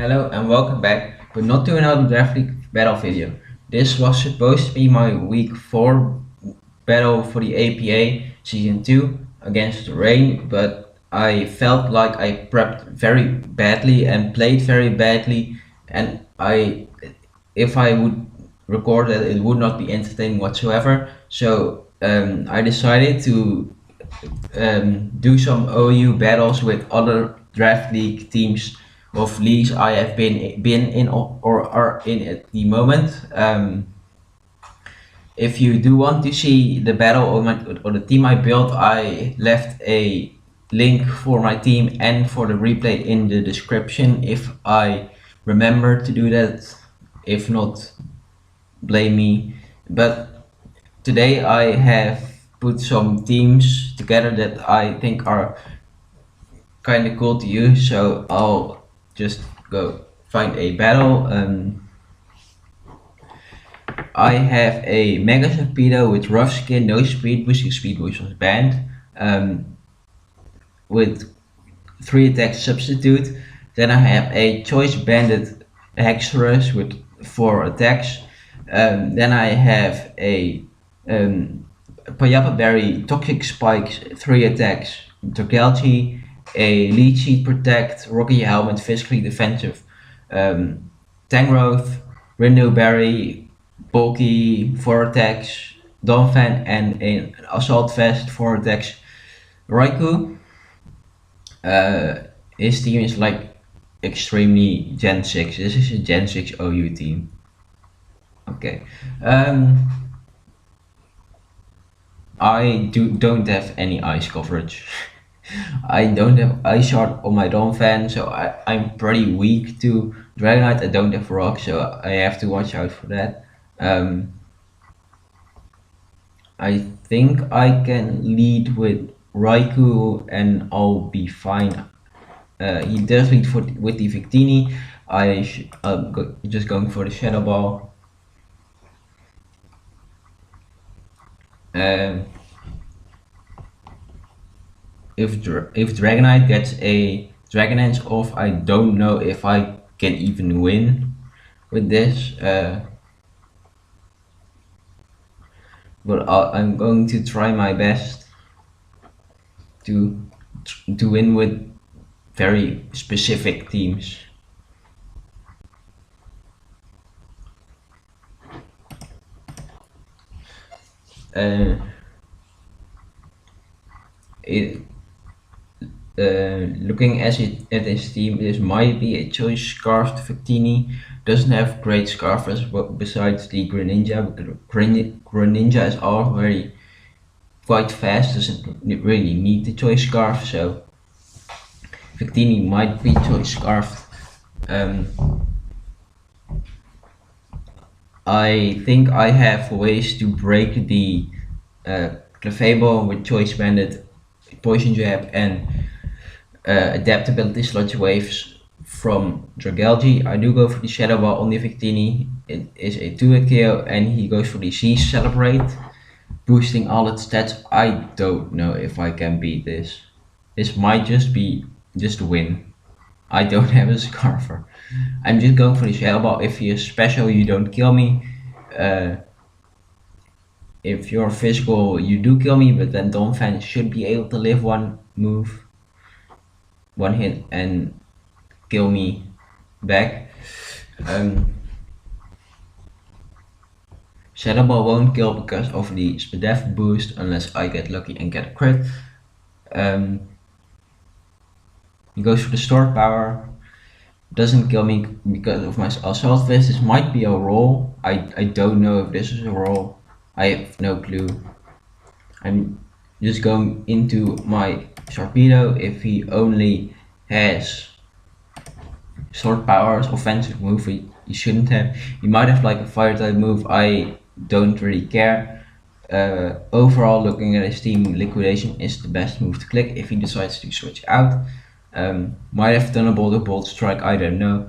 Hello and welcome back, but not to another Draft League battle video. This was supposed to be my week 4 battle for the APA Season 2 against Rain, but I felt like I prepped very badly and played very badly, and if I would record it, it would not be entertaining whatsoever. So I decided to do some OU battles with other draft league teams of leagues I have been in or are in at the moment. If you do want to see the battle or the team I built, I left a link for my team and for the replay in the description if I remember to do that. If not, blame me. But today I have put some teams together that I think are kind of cool to use, so I'll just go find a battle. I have a Mega Torpedo with rough skin, no speed boost, speed boost was banned, with 3 attacks substitute. Then I have a Choice Bandit Hexorus with 4 attacks. Then I have a Payapa Berry Toxic Spikes 3 attacks, Torgalchi, a Lead Sheet Protect, Rocky Helmet, Physically Defensive, Tangrowth, Rindo Berry, Bulky 4 attacks, Donphan, and an Assault Vest 4 attacks. Raikou, his team is like extremely Gen 6. This is a Gen 6 OU team. Okay. I don't have any ice coverage. I don't have ice shard on my Donphan, so I'm pretty weak to Dragonite. I don't have rock, so I have to watch out for that. I think I can lead with Raikou and I'll be fine. He does lead with the Victini. I'm just going for the Shadow Ball. If Dragonite gets a Dragonance off, I don't know if I can even win with this. But I'm going to try my best to win with very specific teams. Looking at his team, this might be a choice Scarf. Victini doesn't have great Scarfers besides the Greninja, because Greninja is already quite fast, doesn't really need the choice Scarf, so Victini might be choice Scarf. I think I have ways to break the Clefable with Choice Bandit, Poison Jab, and adaptability sludge waves from Dragalge. I do go for the Shadow Ball on the Victini. It is a 2-hit KO, and he goes for the Sea Celebrate, boosting all its stats. I don't know if I can beat this. This might just be a win. I don't have a Scarfer. I'm just going for the Shadow Ball. If he is special, you don't kill me. If you're physical, you do kill me, but then Donphan should be able to live one hit and kill me back. Shadow Ball won't kill because of the Spadef boost unless I get lucky and get a crit. He goes for the Store Power, doesn't kill me because of my Assault Vest. This might be a roll. I don't know if this is a roll. I have no clue. I'm just going into my Torpedo. If he only has Sword Powers, offensive move, he shouldn't have. He might have like a Fire type move. I don't really care. Overall, looking at his team, Liquidation is the best move to click if he decides to switch out. Might have Thunderbolt or Bolt Strike, I don't know.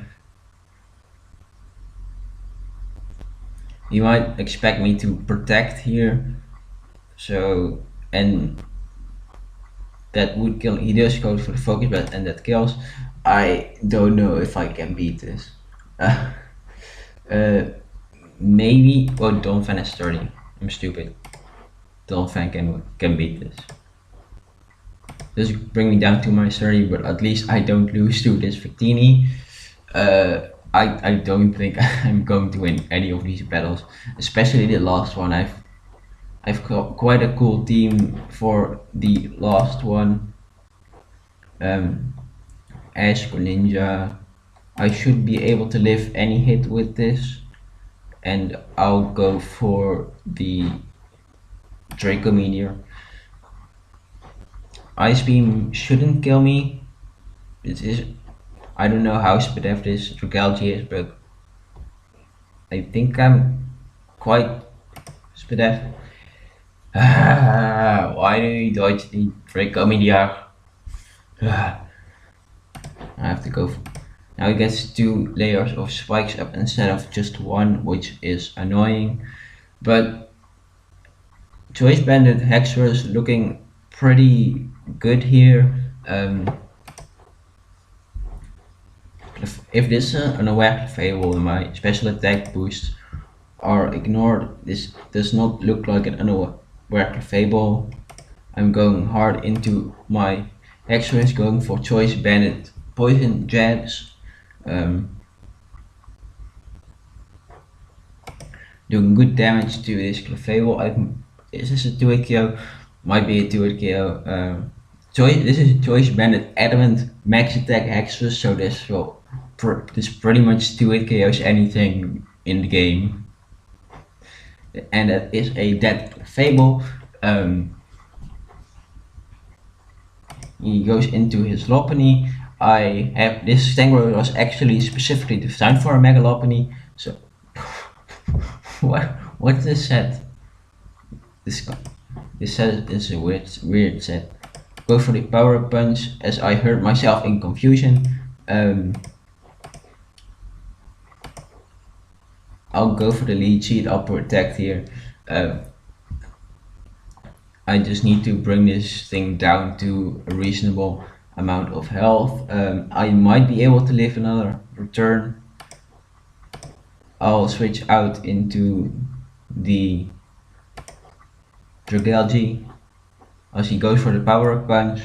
He might expect me to protect here, so, and that would kill. He does go for the Focus Blast and that kills. I don't know if I can beat this. Uh, uh, maybe. Oh, Don Fan is 30. I'm stupid. Don Fan can beat this. This bring me down to my 30, but at least I don't lose to this Victini. I don't think I'm going to win any of these battles, especially the last one. I've got quite a cool team for the last one. Um, Ash Ninja. I should be able to live any hit with this, and I'll go for the Draco Meteor. Ice Beam shouldn't kill me. It is. I don't know how Spadef this Drugalgy is, but I think I'm quite Spadef. Why do you dodge the Draco Meteor? I have to go. Now he gets 2 layers of spikes up instead of just 1, which is annoying. But Choice Bandit Hexerus looking pretty good here. If this is an aware Fable, my special attack boosts are ignored. This does not look like an unaware Fable. I'm going hard into my Hexerus, going for Choice Bandit Poison Jabs. Doing good damage to this Clefable. Is this a 2-hit KO? Might be a 2-hit KO. This is Choice Bandit Adamant Max Attack Hexus, so this pretty much 2-hit KOs anything in the game. And that is a dead Clefable. He goes into his Lopunny. I have this Stangro was actually specifically designed for a Mega Lopunny, so what's this set? This set is a weird set. Go for the power punch as I hurt myself in confusion. I'll go for the lead sheet. I'll protect here. I just need to bring this thing down to a reasonable amount of health. I might be able to live another return. I'll switch out into the Dragalgy as he goes for the power punch.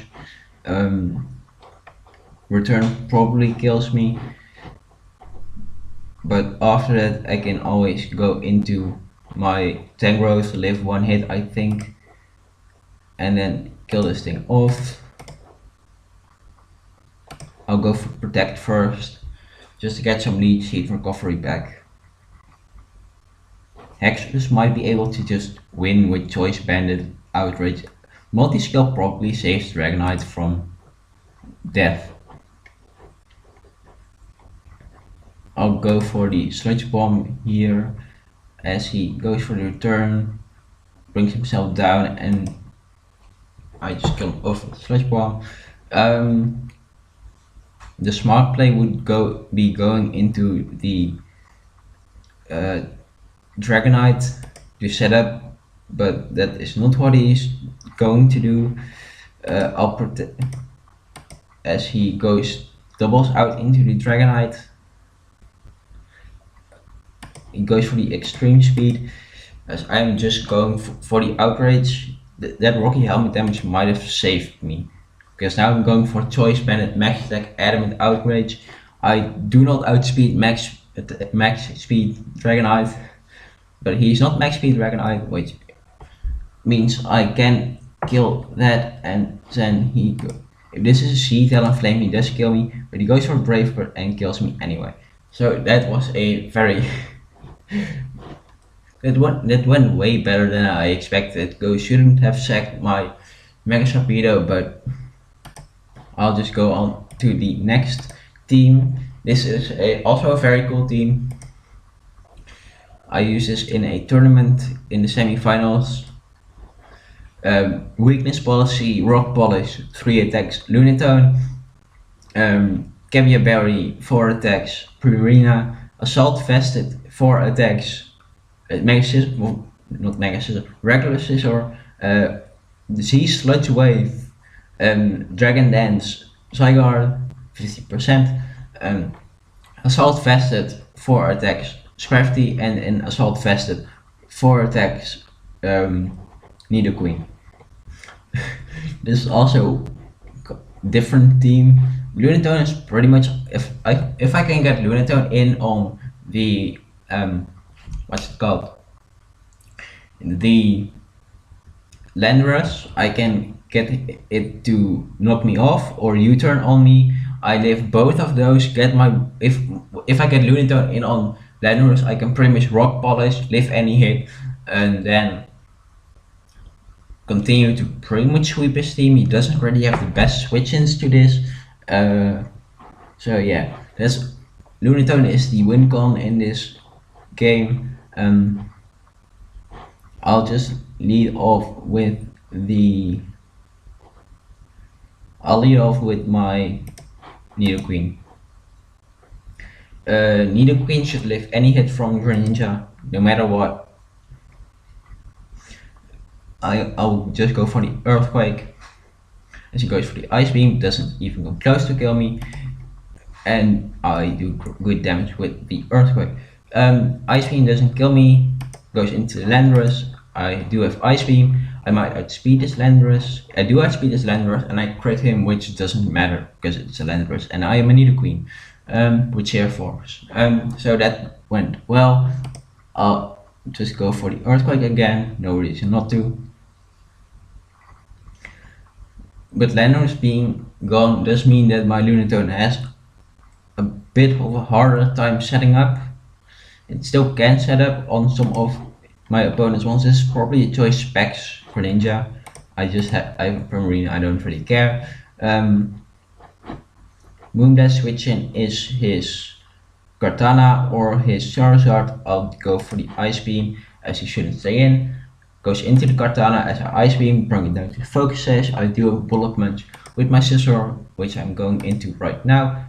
Return probably kills me, but after that I can always go into my Tangrowth to live 1 hit, I think, and then kill this thing off. I'll go for protect first, just to get some lead sheet recovery back. Hexus might be able to just win with Choice Bandit Outrage. Multi-skill probably saves Dragonite from death. I'll go for the Sludge Bomb here as he goes for the return, brings himself down, and I just kill him off with the Sludge Bomb. The smart play would be going into the Dragonite to set up, but that is not what he's going to do. I'll protect as he doubles out into the Dragonite. He goes for the extreme speed as I'm just going for the outrage. That Rocky Helmet damage might have saved me, because now I'm going for Choice Bandit Max Attack Adamant Outrage. I do not outspeed max speed Dragonite, but he's not max speed Dragonite, which means I can kill that, and then if this is a Sea Talonflame, he does kill me, but he goes for Brave Bird and kills me anyway. So that was a very that went way better than I expected. Go shouldn't have sacked my Mega Sharpedo, but I'll just go on to the next team. This is also a very cool team. I use this in a tournament in the semi-finals. Weakness Policy, Rock Polish, 3 attacks, Lunatone. Caviar Berry, 4 attacks, Purina. Assault Vested, 4 attacks, Mega Scissor, well, not Mega Scissor, regular Scissor, Z Sludge Wave, Dragon Dance, Zygarde, 50%. Assault vested 4 attacks Scrafty, and in assault vested 4 attacks Nido Queen. This is also different team. Lunatone is pretty much, if I can get Lunatone in on the what's it called, the Landrush, I can get it to knock me off or U-turn on me. I live both of those. Get my if I get Lunatone in on Landrush, I can pretty much rock polish, live any hit, and then continue to pretty much sweep his team. He doesn't really have the best switch-ins to this. So yeah, that's Lunatone is the win con in this game. I'll just lead off with my Nido Queen. Nido Queen should live any hit from Greninja, no matter what. I'll just go for the Earthquake. As he goes for the Ice Beam, doesn't even come close to kill me, and I do good damage with the Earthquake. Ice Beam doesn't kill me, goes into the Landorus. I do have Ice Beam. I might outspeed this Landorus. I do outspeed this Landorus, and I crit him, which doesn't matter because it's a Landorus, and I am a Nido Queen with Sheer Force. So that went well. I'll just go for the Earthquake again. No reason not to. But Landorus being gone does mean that my Lunatone has a bit of a harder time setting up. It still can set up on some of my opponent's ones. This is probably a choice specs for Ninja. I have a Primarine, I don't really care. Moondash switching is his Kartana or his Charizard. I'll go for the Ice Beam as he shouldn't stay in. Goes into the Kartana as an Ice Beam, bring it down to Focus Sash. I do a Bullet Punch with my Scissor, which I'm going into right now.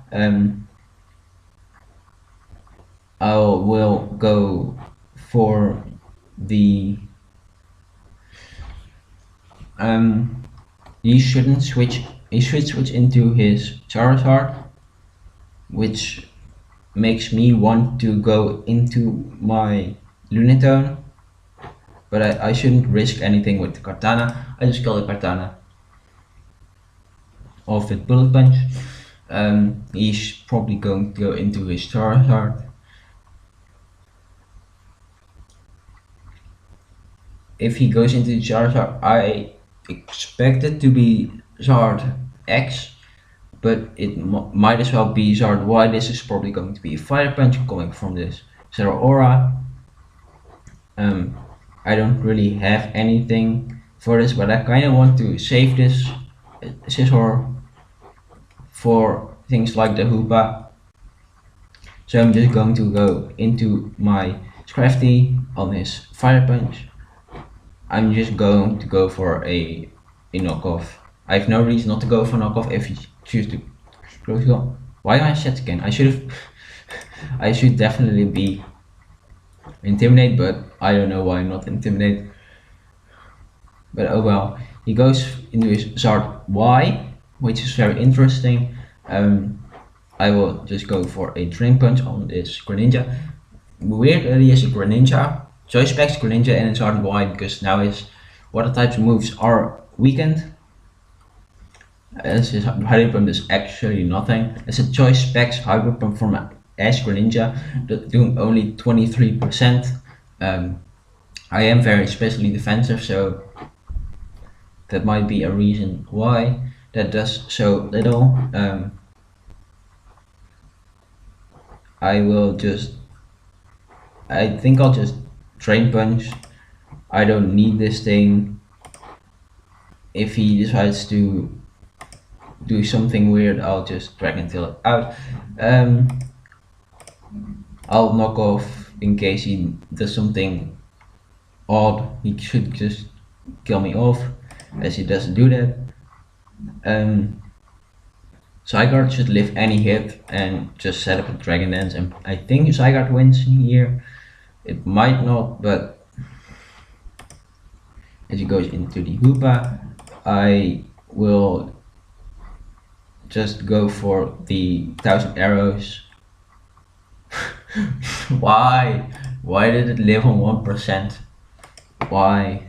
I will go for the he should switch into his Charizard, which makes me want to go into my Lunatone, but I shouldn't risk anything with the Kartana. I just kill the Kartana off with Bullet Punch. He's probably going to go into his Charizard. If he goes into the Charizard, I expect it to be Zard X, but it might as well be Zard Y. This is probably going to be a Fire Punch coming from this Zeraora. I don't really have anything for this, but I kind of want to save this Scissor for things like the Hoopa. So I'm just going to go into my Scrafty on his Fire Punch. I'm just going to go for a knockoff. I have no reason not to go for knockoff if you choose to close go. Why am I set again? I should definitely be Intimidate, but I don't know why I'm not Intimidate. But oh well. He goes into his Zard Y, which is very interesting. I will just go for a Drain Punch on this Greninja. Weird that he is a Greninja. Choice specs Greninja and it's Zard Y because now his water types moves are weakened. As his Hyper Pump does actually nothing. As a choice specs Hyper Pump from Ash Greninja doing only 23%. I am very specially defensive, so that might be a reason why that does so little. I think I'll just Drain Punch. I don't need this thing. If he decides to do something weird, I'll just Dragon Tail it out. I'll knock off in case he does something odd. He should just kill me off, as he doesn't do that. Zygarde should live any hit and just set up a Dragon Dance, and I think Zygarde wins here. It might not, but as he goes into the Hoopa, I will just go for the 1,000 arrows. Why? Why did it live on 1%? Why?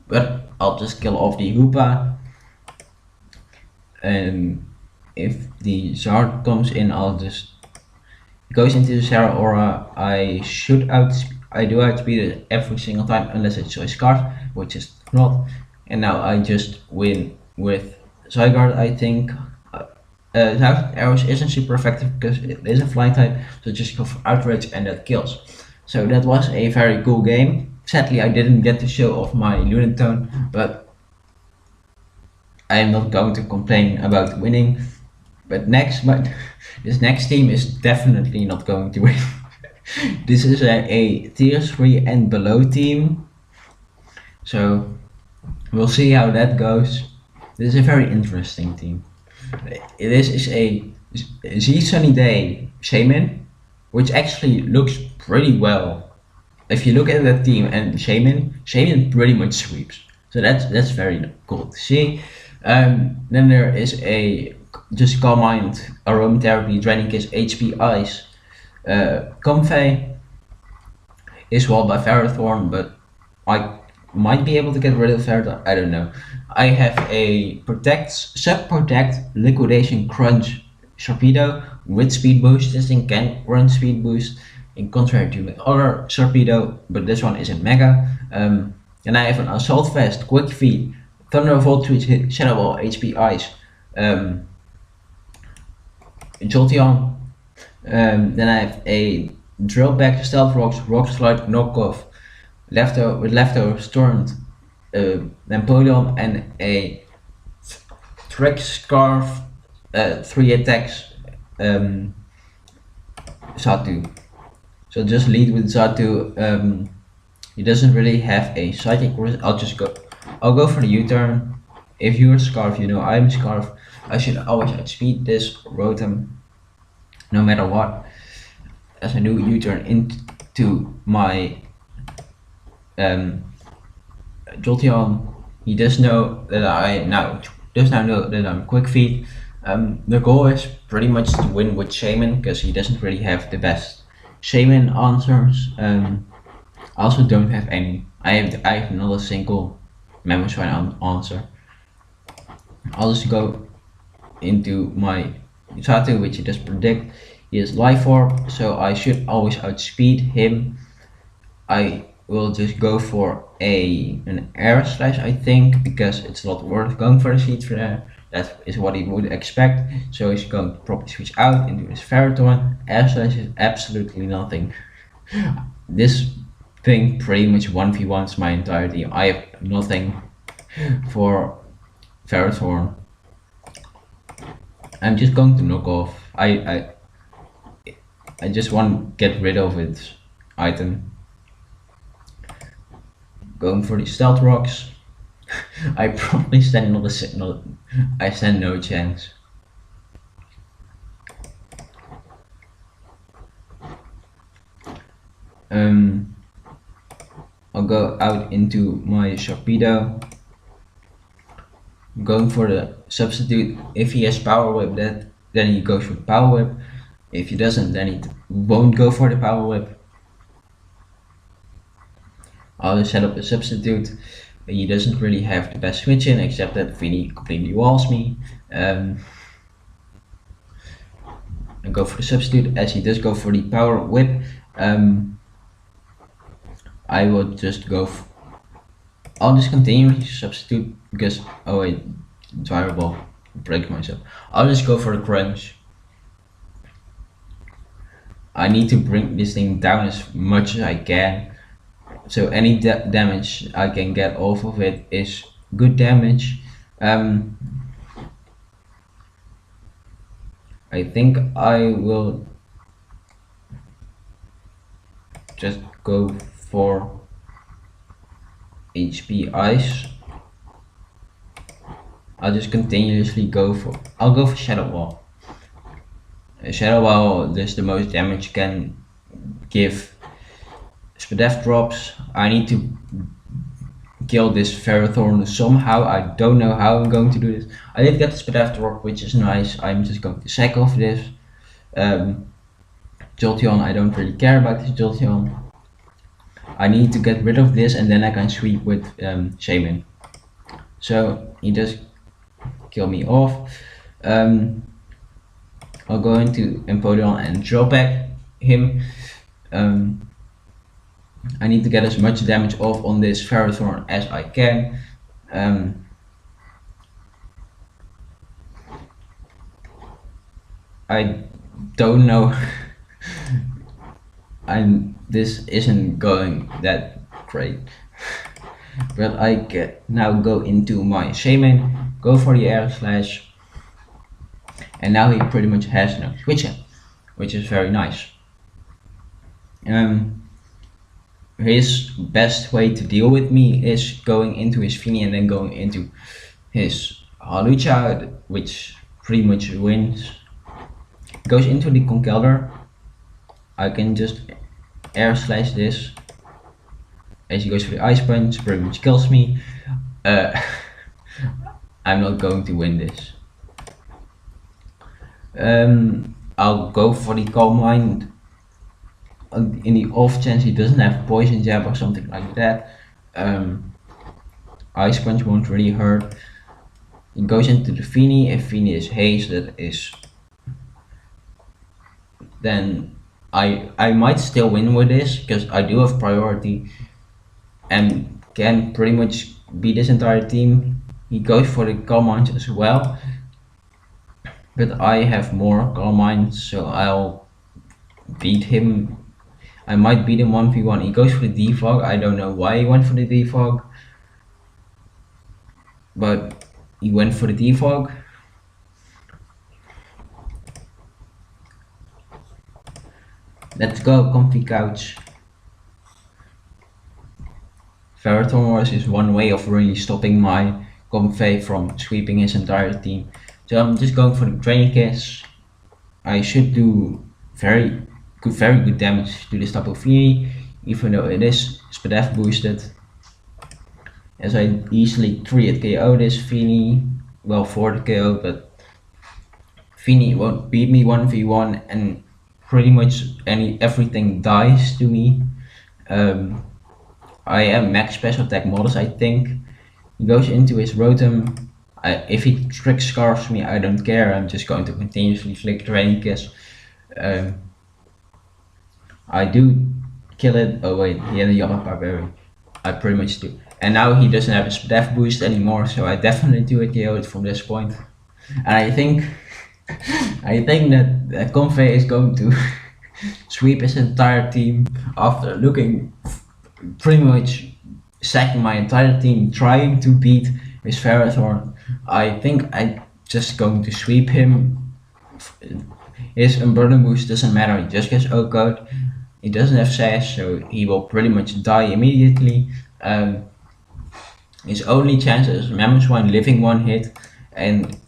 But I'll just kill off the Hoopa. And if the Zard comes in, I'll just goes into the Sarah Aura. I do outspeed it every single time unless it's a Scarf, which is not. And now I just win with Zygarde, I think. 1,000 arrows isn't super effective because it is a flying type, so just go for outrage and that kills. So that was a very cool game. Sadly, I didn't get to show off my Lunatone, but I am not going to complain about winning. But this next team is definitely not going to win. This is a tier 3 and below team, so we'll see how that goes. This is a very interesting team. This is a Z Sunny Day Shaman, which actually looks pretty well. If you look at that team and Shaman pretty much sweeps. So that's very cool to see. Then there is a just Calm Mind, Aromatherapy, Draining Kiss, HP Ice. Comfey is walled by Ferrothorn, but I might be able to get rid of Ferrothorn, I don't know. I have a Sub Protect, Liquidation, Crunch, Sharpedo with Speed Boost. This thing can run Speed Boost, in contrary to the other Sharpedo, but this one isn't Mega. And I have an Assault Vest, Quick Feet, Thunderbolt, Shadow Ball, HP Ice, Jolteon. Then I have a Drill Back, Stealth Rocks, Rock Slide, Knockoff, leftover Stormed, Napoleon, and a Trick Scarf, 3 attacks, Zatu. So just lead with Zatu. He doesn't really have a psychic. I'll go for the U-turn. If you're Scarf, you know I'm Scarf. I should always outspeed this Rotom, no matter what. As I do U-turn into my Jolteon, he does know that I now know that I'm Quick Feet. The goal is pretty much to win with Shaman because he doesn't really have the best Shaman answers. I also don't have any. I have not a single Mamoswine answer. I'll just go into my Zatu, which he does predict. He is Life Orb, so I should always outspeed him. I will just go for an Air Slash, I think, because it's not worth going for the Seed Flare. That is what he would expect. So he's going to probably switch out into his Ferrothorn. Air Slash is absolutely nothing. This thing pretty much 1v1s my entire team. I have nothing for Ferrothorn. I'm just going to knock off. I just want to get rid of its item. Going for the Stealth Rocks. I probably stand not a signal. I stand no chance. I'll go out into my Sharpedo. Going for the substitute. If he has Power Whip, then he goes for the Power Whip. If he doesn't, then he won't go for the Power Whip. I'll just set up a substitute. He doesn't really have the best switch in, except that Vinny completely walls me. I go for the substitute, as he does go for the Power Whip. I will just go. I'll just continue with the substitute because oh wait, Fireball, break myself. I'll just go for the Crunch. I need to bring this thing down as much as I can. So any damage I can get off of it is good damage. I think I will just go for HP Ice. I'll just continuously I'll go for Shadow Ball. Shadow Ball does the most damage, can give Spadef drops. I need to kill this Ferrothorn somehow. I don't know how I'm going to do this. I did get the Spadaf Rock, which is nice. I'm just going to sack off this. Jolteon, I don't really care about this Jolteon. I need to get rid of this and then I can sweep with Shaman. So he does kill me off. I'll go into Empoleon and draw back him. I need to get as much damage off on this Ferrothorn as I can. I don't know. This isn't going that great. But I can now go into my Shaman, go for the Air Slash, and now he pretty much has no switching, which is very nice. His best way to deal with me is going into his Fini and then going into his Halucha, which pretty much wins. Goes into the Conkeldurr. I can just Air Slash this. As he goes for the Ice Punch, pretty much kills me. I'm not going to win this. I'll go for the Calm Mind in the off chance he doesn't have Poison Jab or something like that. Ice Punch won't really hurt. He goes into the Fini. If Fini is Haze, that is, then I might still win with this because I do have priority and can pretty much beat this entire team. He goes for the Calm Mind as well, but I have more Calm Minds, so I'll beat him. I might beat him 1v1. He goes for the Defog. I don't know why he went for the Defog, but he went for the Defog. Let's go, comfy couch. Ferrothorn Wars is one way of really stopping my Comfey from sweeping his entire team. So I'm just going for the Drain Kiss. I should do very good damage to this Tapu Fini, even though it is Spadaf boosted. As I easily 3-hit KO this Fini, well 4 KO, but Fini won't beat me 1v1 and pretty much everything dies to me. I am max special attack models, I think. He goes into his Rotom. If he trick scarfs me, I don't care. I'm just going to continuously flick Drain Kiss. I do kill it. Oh wait, he had a Yamaha Berry. I pretty much do. And now he doesn't have a death boost anymore, so I definitely do it KO it from this point. And I think that Comfey is going to sweep his entire team after looking pretty much sacking my entire team, trying to beat his Ferrothorn. I think I'm just going to sweep him. His Unburden boost doesn't matter, he just gets O-Code. He doesn't have Sash, so he will pretty much die immediately. His only chance is Mamoswine living one hit and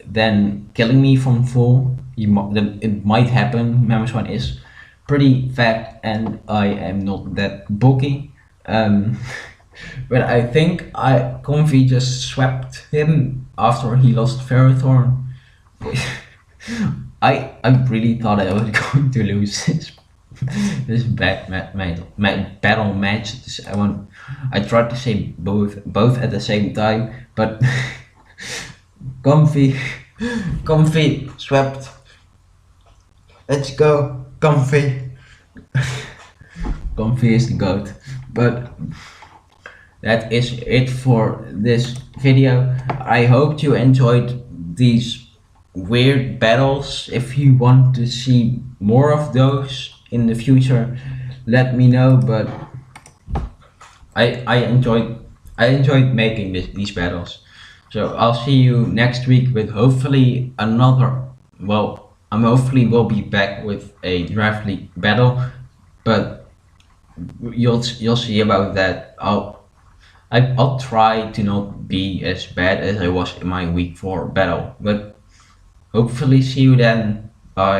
then killing me from full. It might happen. Mamoswine is pretty fat and I am not that bulky. But I think Comfy just swept him after he lost Ferrothorn. I really thought I was going to lose this battle match. I tried to say both at the same time, but Comfy swept. Let's go, Comfy. Comfy is the GOAT. But that is it for this video. I hope you enjoyed these weird battles. If you want to see more of those in the future, let me know. But I enjoyed making these battles. So I'll see you next week with hopefully another, well, I'm hopefully will be back with a Draft League battle, but you'll see about that. I'll try to not be as bad as I was in my week 4 battle, but hopefully see you then. Bye.